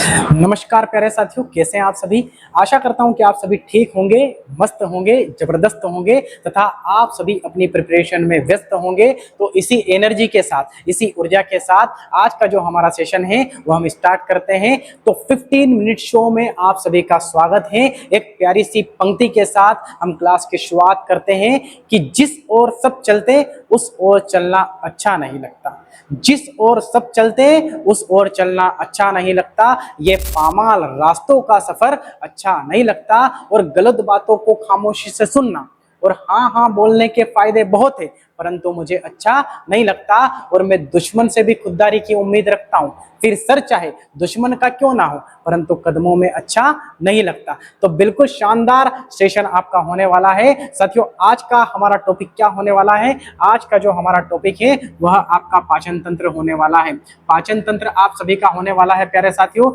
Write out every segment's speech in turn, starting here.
नमस्कार प्यारे साथियों, कैसे हैं आप सभी। आशा करता हूं कि आप सभी ठीक होंगे, मस्त होंगे, जबरदस्त होंगे तथा आप सभी अपनी प्रिपरेशन में व्यस्त होंगे। तो इसी एनर्जी के साथ, इसी ऊर्जा के साथ आज का जो हमारा सेशन है वो हम स्टार्ट करते हैं। तो 15 मिनट शो में आप सभी का स्वागत है। एक प्यारी सी पंक्ति के साथ हम क्लास की शुरुआत करते हैं कि जिस ओर सब चलते उस ओर चलना अच्छा नहीं लगता। जिस ओर सब चलते उस ओर चलना अच्छा नहीं लगता। ये पामाल रास्तों का सफर अच्छा नहीं लगता। और गलत बातों को खामोशी से सुनना और हाँ हाँ बोलने के फायदे बहुत है, परंतु मुझे अच्छा नहीं लगता। और मैं दुश्मन से भी खुददारी की उम्मीद रखता हूँ, फिर सर चाहे दुश्मन का क्यों ना हो, परंतु कदमों में अच्छा नहीं लगता। तो बिल्कुल शानदार सेशन आपका होने वाला है साथियों। आज का हमारा टॉपिक क्या होने वाला है? आज का जो हमारा टॉपिक है वह आपका पाचन तंत्र होने वाला है। पाचन तंत्र आप सभी का होने वाला है प्यारे साथियों।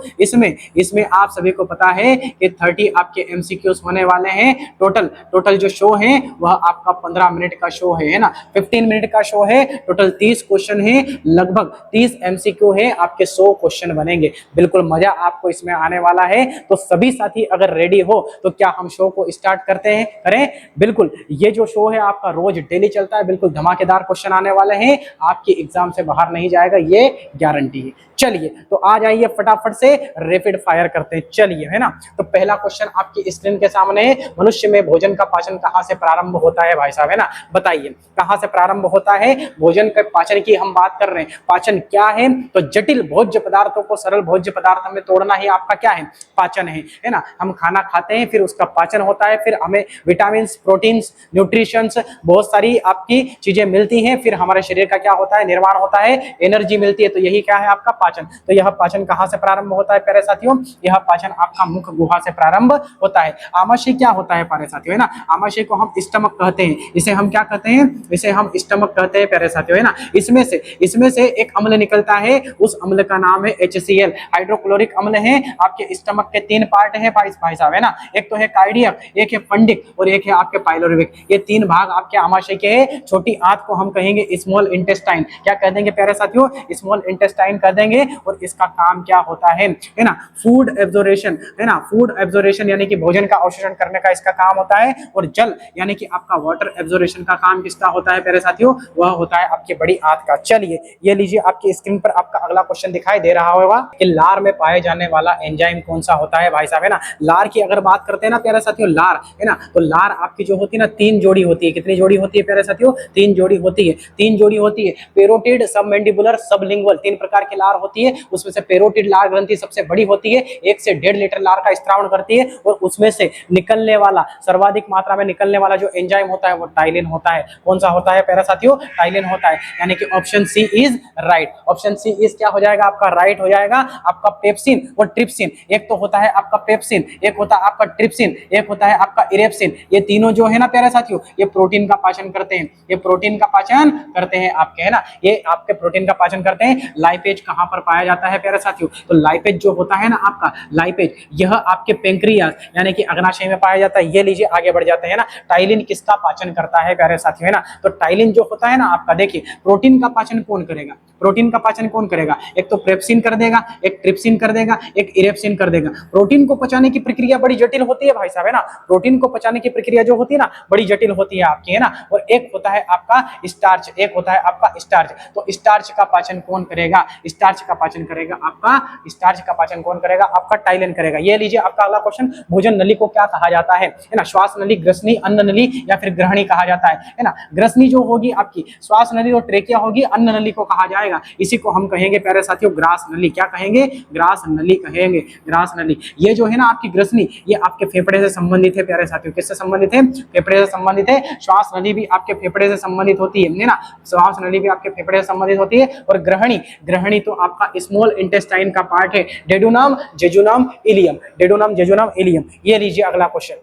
इसमें आप सभी को पता है कि 30 आपके एमसीक्यूज होने वाले हैं। टोटल जो शो है वह आपका 15 मिनट का शो है ना। 15 मिनट का शो है। टोटल 30 क्वेश्चन है, लगभग 30 एमसीक्यू है, आपके 100 क्वेश्चन बनेंगे। बिल्कुल मजा आपको इसमें आने वाला है। तो सभी साथी अगर रेडी हो तो क्या हम शो को स्टार्ट करते हैं? करें। बिल्कुल, ये जो शो है आपका रोज डेली चलता है। बिल्कुल धमाकेदार क्वेश्चन आने वाले हैं, आपकी एग्जाम से बाहर नहीं जाएगा, ये गारंटी है। चलिए तो आ जाइए, फटाफट से रैपिड फायर करते हैं। चलिए, है ना। तो पहला क्वेश्चन आपकी स्क्रीन के सामने है। मनुष्य में भोजन का पाचन कहां से प्रारंभ होता है भाई साहब, है ना? बताइए कहां से प्रारंभ होता है? भोजन के पाचन की हम बात कर रहे हैं। पाचन क्या है? तो जटिल भोज्य पदार्थों को सरल भोज्य पदार्थों में तोड़ना ही आपका क्या है? पाचन है ना। हम खाना खाते हैं, फिर उसका पाचन होता है, फिर हमें विटामिन, प्रोटीन्स, न्यूट्रिशंस, बहुत सारी आपकी चीजें मिलती हैं, फिर हमारे शरीर का क्या होता है? निर्माण होता है, एनर्जी मिलती है। तो यही क्या है? आपका पाचन। तो यह पाचन कहां से प्रारंभ होता है प्यारे साथियों? यह पाचन आपका मुख गुहा से प्रारंभ होता है। आमाशय क्या होता है प्यारे साथियों, है ना? आमाशय को हम स्टमक कहते हैं। इसे हम क्या कहते हैं? इसे हम स्टमक कहते हैं प्यारे साथियों, है ना। इसमें से एक अम्ल निकलता है, उस अम्ल का नाम है HCl, हाइड्रोक्लोरिक अम्ल है। आपके स्टमक के 3 पार्ट है भाई साहब, है ना। एक तो है कार्डियक, एक है फंडिक और एक है आपके पाइलोरिक। ये 3 भाग आपके आमाशय के हैं। छोटी आंत को हम कहेंगे स्मॉल इंटेस्टाइन। क्या कह देंगे प्यारे साथियों? स्मॉल इंटेस्टाइन कर देंगे। और इसका काम क्या होता है ना? फूड एब्जॉर्प्शन, है ना। फूड एब्जॉर्प्शन यानी कि भोजन का अवशोषण करने का इसका काम होता है। और जल यानी कि आपका वाटर एब्जॉर्प्शन का काम किसका होता है प्यारे साथियों? वह होता है आपकी बड़ी आंत का। चलिए ये लीजिए, आपकी स्क्रीन पर आपका अगला क्वेश्चन दिखाई दे रहा होगा कि लार में पाए जाने वाला एंजाइम कौन सा होता है भाई साहब, है ना। लार की अगर बात करते हैं ना प्यारे साथियों, लार, है ना, तो लार आपकी जो होती है ना 3 जोड़ी होती है। कितनी जोड़ी होती है प्यारे साथियों? 3 जोड़ी होती है। 3 जोड़ी होती है। पेरोटिड, सबमैंडिबुलर, सबलिंगुअल, 3 प्रकार की लार होती है। उसमें से पेरोटिड लार ग्रंथि सबसे बड़ी होती है, 1 से 1.5 लीटर लार का स्त्रावण करती है। और उसमें से निकलने वाला, सर्वाधिक मात्रा में निकलने वाला जो एंजाइम होता है वो टाइलिन होता है। कौन सा होता है प्यारे साथियों? टाइलिन होता है। यानी कि option C is right. Option C is क्या हो जाएगा आपका? राइट हो जाएगा। आपका पेप्सिन और ट्रिप्सिन, एक तो होता है आपका पेप्सिन, एक होता है आपका ट्रिप्सिन, एक होता है आपका इरेप्सिन। ये तीनों जो है ना प्यारे साथियों, ये प्रोटीन का पाचन करते हैं। ये प्रोटीन का पाचन करते हैं आपके, है ना। ये आपके प्रोटीन का पाचन करते हैं। लाइपेज कहां पर पाया जाता है प्यारे साथियों? तो लाइपेज जो होता है ना आपका लाइपेज, यह आपके पेंक्रियास यानी कि अग्नाशय में पाया जाता है। ये लीजिए आगे बढ़ जाते हैं ना। टाइलिन किसका पाचन करता है प्यारे साथियों, है ना। तो टाइलिन जो होता है ना आपका, देखिए प्रोटीन का पाचन कौन करेगा? प्रोटीन का पाचन कौन करेगा? एक तो पेप्सिन कर देगा, एक ट्रिप्सिन कर देगा, एक इरेप्सिन कर देगा। प्रोटीन को पचाने की प्रक्रिया बड़ी जटिल होती है भाई साहब, है ना। प्रोटीन को पचाने की प्रक्रिया जो होती है ना बड़ी जटिल होती है आपकी, है ना। और एक होता है आपका स्टार्च, एक होता है आपका स्टार्च। तो स्टार्च का पाचन कौन करेगा? स्टार्च का पाचन करेगा आपका, स्टार्च का पाचन कौन करेगा? आपका टाइलिन करेगा। ये लीजिए आपका अगला क्वेश्चन, भोजन नली को क्या कहा जाता है ना। श्वास नली, ग्रसनी, अन्न नली या फिर ग्रहणी कहा जाता है ना। ग्रसनी जो होगी आपकी, श्वास नली और ट्रेकिया होगी, अन्न नली को कहा जाएगा। इसी को हम कहेंगे प्यारे साथियों ग्रास नली। क्या कहेंगे? ग्रास नली कहेंगे, ग्रास नली। ये जो है ना आपकी ग्रसनी, ये आपके फेफड़े से संबंधित है प्यारे साथियों। किससे संबंधित है? फेफड़े से संबंधित है। श्वास नली भी आपके फेफड़े से संबंधित होती है ना। श्वास नली भी आपके फेफड़े से संबंधित होती है। और ग्रहणी, ग्रहणी तो आपका स्मॉल इंटेस्टाइन का पार्ट है। Duodenum, jejunum, ilium, duodenum, jejunum, ilium. ये लीजिए अगला क्वेश्चन।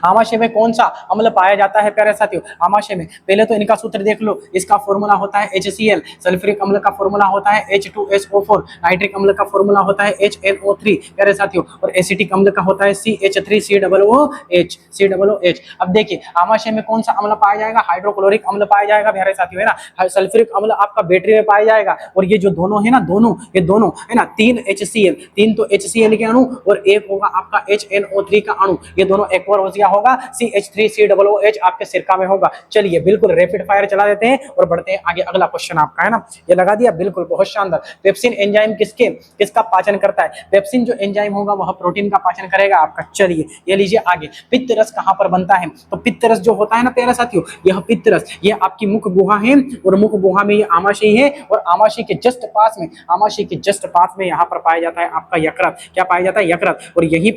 आमाशय में कौन सा अम्ल पाया जाता है प्यारे साथियों? आमाशय में पहले तो इनका सूत्र देख लो, इसका फॉर्मूला होता है HCl, सल्फ्यूरिक अम्ल का फॉर्मूला होता है H2SO4, नाइट्रिक अम्ल का फॉर्मूला होता है HNO3 प्यारे साथियों, और एसिटिक अम्ल का होता है CH3COOH। अब देखिए आमाशय में कौन सा अम्ल पाया जाएगा? हाइड्रोक्लोरिक अम्ल पाया जाएगा प्यारे साथियों, है ना। सल्फ्यूरिक अम्ल आपका बैटरी में पाया जाएगा, और ये जो दोनों है ना, ये दोनों है ना, 3 HCl, 3 तो HCl के अणु और एक होगा आपका HNO3 का अणु, ये दोनों एक्वा क्या होगा? CH3COOH आपके सिरका में होगा। चलिए बिल्कुल रैपिड फायर चला देते हैं और बढ़ते हैं आगे। अगला क्वेश्चन आपका है ना, ये लगा दिया, बिल्कुल बहुत शानदार। पेप्सिन एंजाइम किसका पाचन करता है? पेप्सिन जो एंजाइम होगा वह प्रोटीन का पाचन करेगा आपका। चलिए ये लीजिए आगे, पित्त रस कहां पर बनता है? तो पित्त रस जो होता है ना प्यारे साथियों, यह पित्त रस ये आपकी मुख गुहा है, और मुख गुहा में ये आमाशय है, और आमाशय के जस्ट पास में यहाँ पर पाया जाता है आपका यकृत। क्या पाया जाता है? यकृत। और यहीं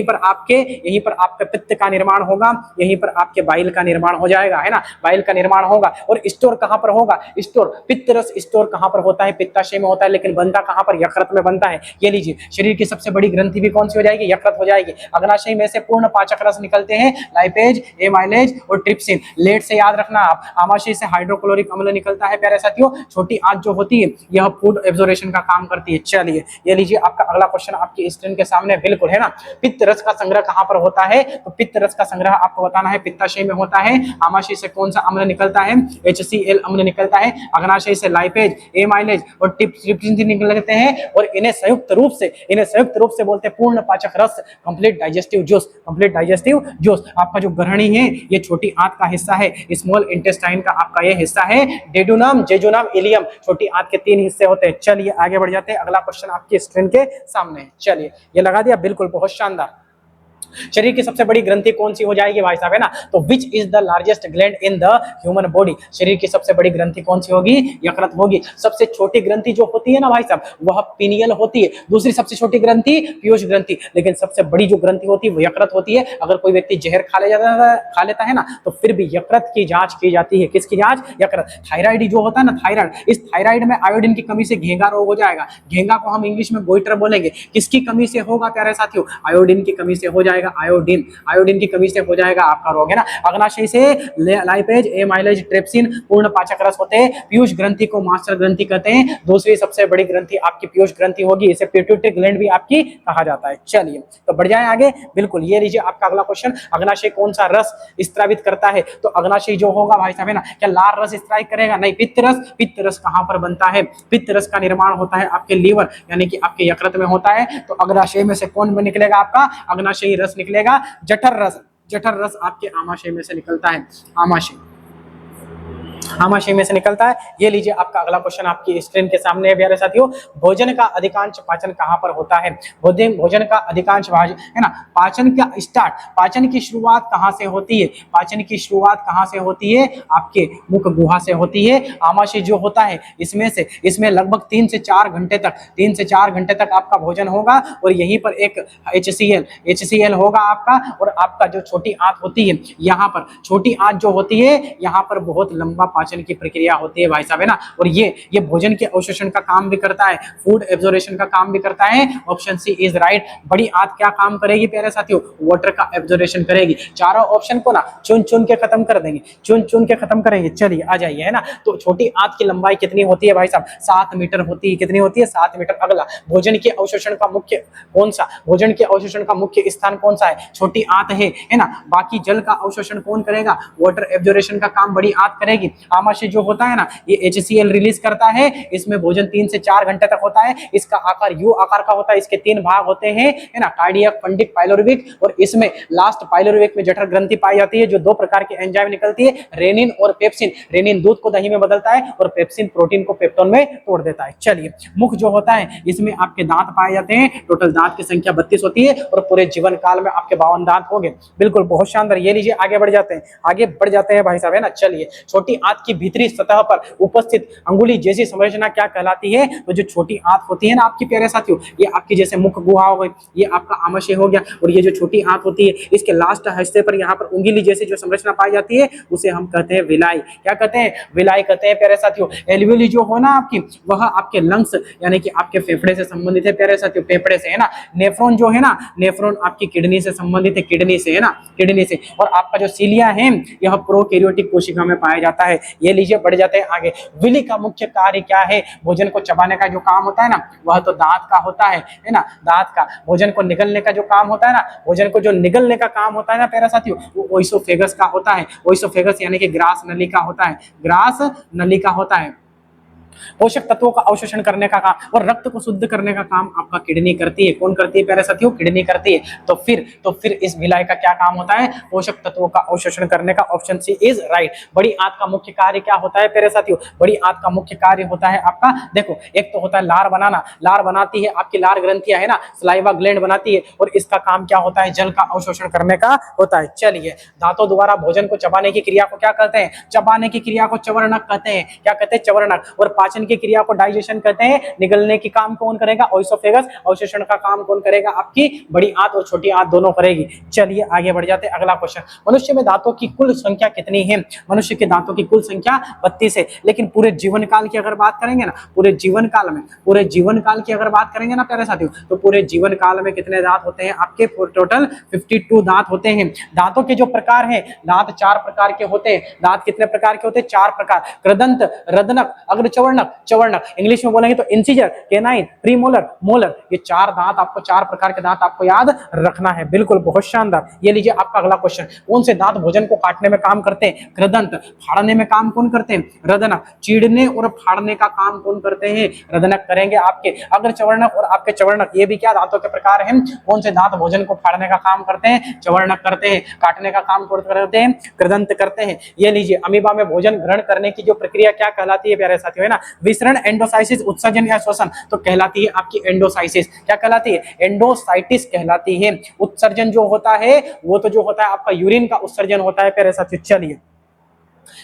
पर आपका पित्त का निर्माण होगा, यहीं पर आपके बाइल का निर्माण हो जाएगा, है ना, बाइल का निर्माण होगा। और स्टोर कहां पर होगा? स्टोर, पित्त रस स्टोर कहां पर होता है? पित्ताशय में होता है, लेकिन बनता कहां पर? यकृत में बनता है। ये लीजिए, शरीर की सबसे बड़ी ग्रंथि भी कौन सी हो जाएगी? यकृत हो जाएगी। अग्नाशय में से पूर्ण पाचक रस निकलते हैं, लाइपेज, एमाइलेज और ट्रिप्सिन। लेट से याद रखना आप, आमाशय से हाइड्रोक्लोरिक अम्ल निकलता है प्यारे साथियों। छोटी आंत जो होती है यह फूड एब्जॉर्प्शन का काम करती है। चलिए ये लीजिए आपका अगला क्वेश्चन आपकी स्क्रीन के सामने, बिल्कुल है ना। पित्त रस का संग्रह कहां पर होता है? तो पित्त रस का संग्रह आपको बताना है, पित्ताशय में होता है। आमाशय से कौन सा अम्ल निकलता है? HCl अम्ल निकलता है। अग्नाशय से लाइपेज, एमाइलेज और ट्रिप्सिन निकलते हैं, और इन्हें संयुक्त रूप से बोलते हैं पूर्ण पाचक रस, कंप्लीट डाइजेस्टिव जूस। आपका जो ग्रहणी है ये छोटी आंत का हिस्सा है, स्मॉल इंटेस्टाइन का आपका ये हिस्सा है। जेजुनम, इलियम, छोटी आंत के 3 हिस्से होते हैं। चलिए आगे बढ़ जाते हैं, अगला क्वेश्चन आपकी स्क्रीन के सामने है। चलिए ये लगा दिया, बिल्कुल बहुत शानदार। शरीर की सबसे बड़ी ग्रंथि कौन सी हो जाएगी भाई साहब, है ना? तो which is the largest gland in the human body? शरीर की सबसे बड़ी ग्रंथि कौन सी होगी? यकृत होगी। सबसे छोटी ग्रंथि जो होती है ना भाई साहब, वह पीनियल होती है। दूसरी सबसे छोटी ग्रंथि पीयूष ग्रंथि, लेकिन सबसे बड़ी जो ग्रंथि होती है वो यकृत होती है। अगर कोई व्यक्ति जहर खा लेता है ना, तो फिर भी यकृत की जांच की जाती है। किसकी जांच? यकृत। थायराइड जो होता है ना, थायराइड, इस थायराइड में आयोडीन की कमी से घेंगा रोग हो जाएगा। घेंगा को हम इंग्लिश में गोइटर बोलेंगे। किसकी कमी से होगा प्यारे साथियों? आयोडीन की कमी से हो जाएगा। आयोडीन की कमी से हो जाएगा आपका रोग, है ना। अग्नाशय से लाइपेज, एमाइलेज, ट्रिप्सिन पूर्ण पाचक रस होते हैं। पीयूष ग्रंथि को मास्टर ग्रंथि कहते हैं। दूसरी सबसे बड़ी ग्रंथि आपकी पीयूष ग्रंथि होगी, इसे पिट्यूटरी ग्लैंड भी आपकी कहा जाता है। चलिए तो बढ़ जाए आगे, बिल्कुल ये लीजिए आपका अगला क्वेश्चन, अग्नाशय कौन सा रस स्त्रावित करता है? तो अग्नाशय जो होगा भाई साहब, है ना, क्या लार रस स्त्रावित करेगा? नहीं, पित्त रस। पित्त रस कहां पर बनता है? पित्त रस का निर्माण होता है आपके लीवर यानी कि आपके यकृत में होता है। तो अग्नाशय में से कौन निकलेगा? आपका अग्नाशयी रस निकलेगा। जठर रस आपके आमाशय में से निकलता है। आमाशय में से निकलता है। ये लीजिए आपका अगला क्वेश्चन आपकी स्क्रीन के सामने है प्यारे साथियों। भोजन का अधिकांश पाचन कहां पर होता है? भोजन का अधिकांश भाजन, है ना, पाचन की शुरुआत कहां से होती है? पाचन की शुरुआत कहां से होती है? आपके मुख गुहा से होती है। आमाशय जो होता है इसमें लगभग 3 से 4 घंटे तक आपका भोजन होगा, और यहीं पर एक HCl होगा आपका। और आपका जो छोटी आंत होती है, यहाँ पर छोटी आंत जो होती है, यहाँ पर बहुत लंबा पाचन की प्रक्रिया होती है भाई साहब, है ना। और ये भोजन के अवशोषण का काम भी करता है, फूड एब्जॉर्प्शन का काम भी करता है। Option C is right. बड़ी आंत क्या काम करेगी प्यारे साथियों? वाटर का एब्जॉर्प्शन करेगी। चारों ऑप्शन को ना चुन के खत्म कर देंगे, चुन के खत्म करेंगे। चलिए आ जाइए, है ना। तो छोटी आंत की लंबाई कितनी होती है भाई साहब? 7 मीटर होती है। कितनी होती है? 7 मीटर। अगला, भोजन के अवशोषण का मुख्य कौन सा? भोजन के अवशोषण का मुख्य स्थान कौन सा है? छोटी आंत है ना। बाकी जल का अवशोषण कौन करेगा? वाटर एब्जॉर्प्शन का काम बड़ी आंत करेगी। आमाशय जो होता है ना, ये HCl रिलीज करता है। इसमें भोजन 3 से 4 घंटे तक होता है। इसका आकार यू आकार का होता है। इसके 3 भाग होते हैं, है ना, कार्डियक, फंडिक, पाइलोरिक। और इसमें लास्ट पाइलोरिक में जठर ग्रंथि पाई जाती है, जो 2 प्रकार की एंजाइम निकलती है, रेनिन और पेप्सिन। रेनिन दूध को दही में बदलता है, और पेप्सिन प्रोटीन को पेप्टोन में तोड़ देता है। चलिए, मुख जो होता है इसमें आपके दांत पाए जाते हैं। टोटल दांत की संख्या 32 होती है, और पूरे जीवन काल में आपके 52 दांत होंगे। बिल्कुल बहुत शानदार। ये लीजिए आगे बढ़ जाते हैं भाई साहब, है ना। चलिए, छोटी आंत दांत की भीतरी सतह पर उपस्थित अंगुली जैसी संरचना क्या कहलाती है? तो जो छोटी आंत होती है ना आपकी प्यारे साथियों, ये आपकी जैसे मुख गुहा हो गई, ये आपका आमाशय हो गया, और ये जो छोटी आंत होती है इसके लास्ट हिस्से पर यहाँ पर उंगली जैसी जो संरचना पाई जाती है उसे हम कहते हैं विलाई। क्या कहते हैं? विलाई कहते हैं प्यारे साथियों। एल्वियोली जो हो ना आपकी, वह आपके लंग्स यानी कि आपके फेफड़े से संबंधित है प्यारे साथियों, फेफड़े से है ना। नेफ्रॉन जो है ना, नेफ्रॉन आपकी किडनी से संबंधित है, किडनी से है ना, किडनी से। और आपका जो सीलिया है यह प्रोकैरियोटिक कोशिका में पाया जाता है। ये लीजिए, बढ़ जाते हैं आगे। विली का मुख्य कार्य क्या है? भोजन को चबाने का जो काम होता है ना, वह तो दांत का होता है ना, दांत का। भोजन को निगलने का जो काम होता है ना, भोजन को जो निगलने का काम होता है ना प्यारे साथियों, वो ओइसोफेगस का होता है। ओइसोफेगस यानी कि ग्रास नली का होता है, ग्रास नली का होता है। पोषक तत्वों का अवशोषण करने का काम और रक्त को शुद्ध करने का काम आपका किडनी करती है। कौन करती है प्यारे साथियों? किडनी करती है। तो फिर इस विलाई का क्या काम होता है? पोषक तत्वों का अवशोषण करने का। Option C is right. बड़ी आंत का मुख्य कार्य क्या होता है प्यारे साथियों? बड़ी आंत का मुख्य कार्य होता है आपका, देखो, एक तो होता है लार बनाना। लार बनाती है आपकी, लार ग्रंथियां है ना, सलाइवा ग्लैंड बनाती है, और इसका काम क्या होता है? जल का अवशोषण करने का होता है। चलिए, दांतों द्वारा भोजन को चबाने की क्रिया को क्या कहते हैं? चबाने की क्रिया को चवर्णक कहते हैं। क्या कहते हैं? चवर्णक। और पाचन की क्रिया को डाइजेशन कहते हैं। निगलने की काम कौन करेगा? ओइसोफेगस। अवशोषण का काम कौन करेगा? आपकी बड़ी आंत और छोटी आंत दोनों करेगी। चलिए आगे बढ़ जाते हैं। अगला क्वेश्चन, मनुष्य में दांतों की कुल संख्या कितनी है? मनुष्य के दांतों की कुल संख्या 32 है। लेकिन पूरे जीवन काल की अगर बात करेंगे ना, पूरे जीवन काल की अगर बात करेंगे ना प्यारे साथियों, तो पूरे जीवन काल में कितने दांत होते हैं आपके? टोटल 52 दांत होते हैं। दांतों के जो प्रकार हैं, दांत 4 प्रकार के होते हैं। दांत कितने प्रकार के होते हैं? 4 प्रकार। कृदंत, रदनक, अग्रचवर्णक, चवर्णक। इंग्लिश में बोलेंगे तो इंसिजर, केनाइन, प्रीमोलर, मोलर। ये 4 दांत आपको, 4 प्रकार के दांत आपको याद रखना है। बिल्कुल, बहुत शानदार। ये लीजिए आपका अगला क्वेश्चन, कौन से दांत भोजन को काटने में काम करते हैं? कृदंत। फाड़ने में काम कौन करते हैं? रदनक। चीड़ने और फाड़ने का काम कौन करते हैं? रदनक करेंगे आपके। अग्रचवर्णक और आपके चवर्णक, ये भी क्या दांतों के प्रकार हैं? कौन से दांत भोजन को फाड़ने का काम करते हैं? चवर्णक करते हैं। काटने का काम कौन करते हैं? कृदंत करते हैं। ये लीजिए, अमीबा में भोजन ग्रहण करने की जो प्रक्रिया क्या कहलाती है प्यारे साथियों, है ना? विसरण, एंडोसाइसिस, उत्सर्जन या श्वसन, तो कहलाती है आपकी एंडोसाइसिस। क्या कहलाती है? एंडोसाइटिस कहलाती है। उत्सर्जन जो होता है वो तो जो होता है आपका यूरिन का उत्सर्जन होता है प्यारे साथियों। चलिए,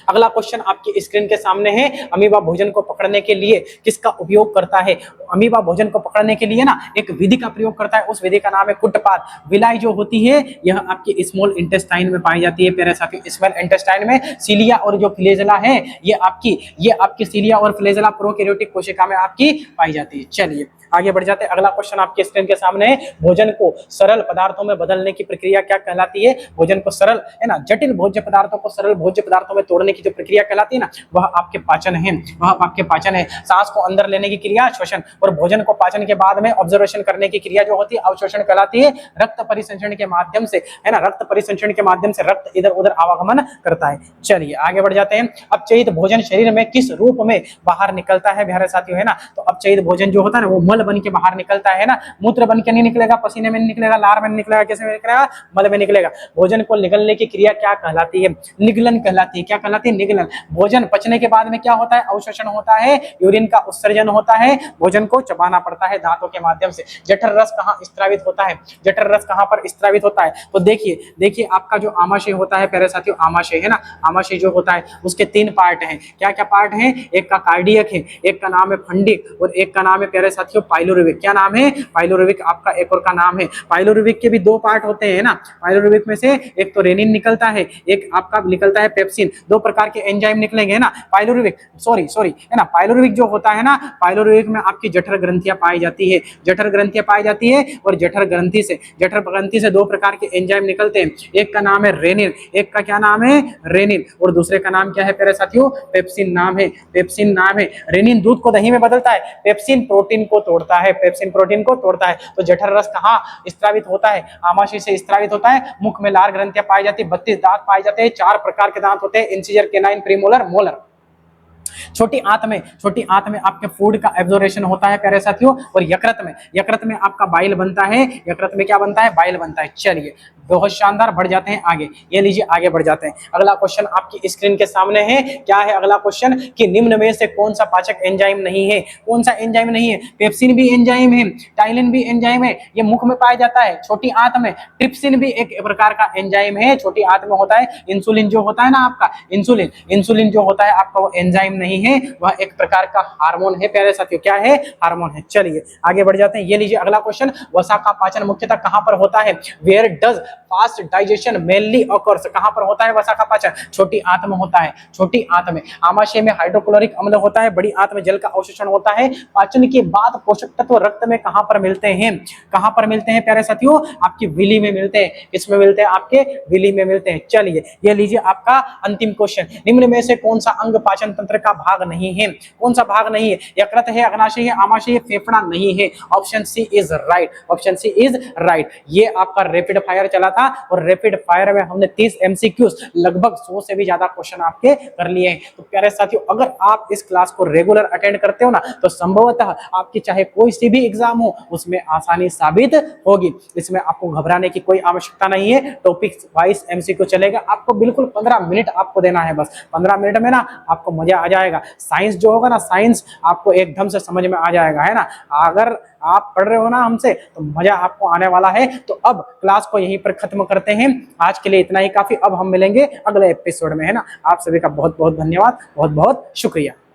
अगला क्वेश्चन आपकी स्क्रीन के सामने है। अमीबा भोजन को पकड़ने के लिए किसका उपयोग करता है? अमीबा भोजन को पकड़ने के लिए ना एक विधि का प्रयोग करता है, उस विधि का नाम है कुटपात। विलाई जो होती है यह आपकी स्मॉल इंटेस्टाइन में पाई जाती है प्यारे साथियों। स्मॉल इंटेस्टाइन में सीलिया और जो फ्लैजेला है ये आपकी सीलिया और फ्लैजेला प्रोकैरियोटिक कोशिका में आपकी पाई जाती है। चलिए आगे बढ़ जाते हैं। अगला क्वेश्चन आपके स्क्रीन के सामने है। भोजन को सरल पदार्थों में बदलने की प्रक्रिया क्या कहलाती है? भोजन को सरल, है ना, जटिल भोज्य पदार्थों को सरल भोज्य पदार्थों में तोड़ने की जो प्रक्रिया कहलाती है ना, वह आपके पाचन है। वह आपके पाचन है। सांस को अंदर लेने की क्रिया श्वसन, और भोजन को पाचन के बाद में ऑब्जर्वेशन करने की क्रिया जो होती है अवशोषण कहलाती है। रक्त परिसंचरण के माध्यम से, है ना, रक्त परिसंचरण के माध्यम से रक्त इधर उधर आवागमन करता है। चलिए आगे बढ़ जाते हैं। अपचयित भोजन शरीर में किस रूप में बाहर निकलता है प्यारे साथियों, है ना? तो अपचयित भोजन जो होता है ना, वो मल बन के बाहर निकलता है ना। मूत्र बन के नहीं निकलेगा, पसीने में नहीं निकलेगा, लार में नहीं निकलेगा, कैसे में निकलेगा? मल में निकलेगा। भोजन को निगलने की क्रिया क्या कहलाती है? निगलन कहलाती है। क्या कहलाती है? निगलन। भोजन पचने के बाद में क्या होता है? अवशोषण होता है, यूरिन का उत्सर्जन होता है, भोजन को चबाना पड़ता है दांतों के माध्यम से। जठर रस कहाँ स्त्रावित होता है? जठर रस कहाँ पर स्त्रावित होता है? तो देखिए आपका जो आमाशय होता है प्यारे साथियों, आमाशय है ना, आमाशय जो होता है उसके 3 पार्ट हैं। क्या क्या पार्ट हैं? एक का कार्डियक है, एक का नाम है फंडिक, और एक का नाम है प्यारे साथियों पाइलोरिविक। क्या नाम है? पाइलोरिविक आपका एक और का नाम है। पाइलोरिविक के भी 2 पार्ट होते हैं ना। पाइलोरिविक में से एक तो रेनिन निकलता है, एक आपका निकलता है पेप्सिन। 2 प्रकार के एंजाइम निकलेंगे, है ना। पाइलोरिविक सॉरी है ना, पाइलोरिविक जो होता है ना, पाइलोरिविक में आपकी जठर ग्रंथियां पाई जाती है। जठर ग्रंथियां पाई जाती है, और जठर ग्रंथि से 2 प्रकार के एंजाइम निकलते हैं। एक का नाम है रेनिन, एक का क्या नाम है? रेनिन, और दूसरे का नाम क्या है प्यारे साथियों? पेप्सिन नाम है। पेप्सिन नाम है। रेनिन दूध को दही में बदलता है, पेप्सिन प्रोटीन को तोड़ता है। पेप्सिन प्रोटीन को तोड़ता है। तो जठर रस कहाँ स्त्रावित होता है? आमाशय से स्त्रावित होता है। मुख में लार ग्रंथियां पाई जाती है। 32 दांत पाए जाते हैं। 4 प्रकार के दांत होते हैं, इंसिजर, केनाइन, प्रीमोलर, मोलर। छोटी आंत में आपके फूड का एब्जॉर्प्शन होता है प्यारे साथियों। और यकृत में आपका बाइल बनता है। यकृत में क्या बनता है? बाइल बनता है। चलिए बहुत शानदार, बढ़ जाते हैं आगे। ये लीजिए आगे बढ़ जाते हैं। अगला क्वेश्चन आपकी स्क्रीन के सामने है। क्या है अगला क्वेश्चन कि निम्न में से कौन सा पाचक एंजाइम नहीं है? कौन सा एंजाइम नहीं है? पेप्सिन भी एंजाइम है, टाइलिन भी एंजाइम है, ये मुख में पाया जाता है, छोटी आंत में। ट्रिप्सिन भी एक प्रकार का एंजाइम है, छोटी आंत में होता है। इंसुलिन जो होता है ना आपका, इंसुलिन जो होता है आपका, वो एंजाइम नहीं है, वह एक प्रकार का हार्मोन है प्यारे साथियों। क्या है? हार्मोन है। चलिए आगे बढ़ जाते हैं। ये लीजिए अगला क्वेश्चन, वसा का पाचन मुख्यतः कहां पर होता है? Where does fast digestion mainly occurs? कहां पर होता है वसा का पाचन? छोटी आंत में होता है, छोटी आंत में। आमाशय में हाइड्रोक्लोरिक अम्ल होता है, बड़ी आंत में जल का अवशोषण होता है। पाचन के बाद पोषक तत्व रक्त में कहां पर मिलते हैं? कहां पर मिलते हैं प्यारे साथियों? आपकी विली में मिलते हैं। किसमें मिलते हैं? आपके विली में मिलते हैं। चलिए ये लीजिए आपका अंतिम क्वेश्चन, निम्न में से कौन सा अंग पाचन तंत्र का भाग नहीं है? कौन सा भाग नहीं है? यकृत है, अग्नाशय है, आमाशय है, फेफड़ा नहीं है। Option C is right, option C is right. ये आपका रैपिड फायर चला था और रैपिड फायर में हमने 30 एमसीक्यूज, लगभग 100 से भी ज्यादा क्वेश्चन आपके कर लिए हैं। तो प्यारे साथियों, अगर आप इस क्लास को रेगुलर अटेंड करते हो ना, तो संभवतः आपकी चाहे कोई सी भी एग्जाम हो, उसमें आसानी साबित होगी। इसमें आपको घबराने की कोई आवश्यकता नहीं है। टॉपिक वाइज एमसीक्यू चलेगा, आपको बिल्कुल 15 मिनट आपको देना है। बस 15 मिनट में ना आपको मजा आ जाएगा। साइंस जो होगा ना, साइंस आपको एकदम से समझ में आ जाएगा, है ना। अगर आप पढ़ रहे हो ना हमसे, तो मजा आपको आने वाला है। तो अब क्लास को यहीं पर खत्म करते हैं। आज के लिए इतना ही काफी। अब हम मिलेंगे अगले एपिसोड में, है ना। आप सभी का बहुत बहुत धन्यवाद, बहुत बहुत शुक्रिया।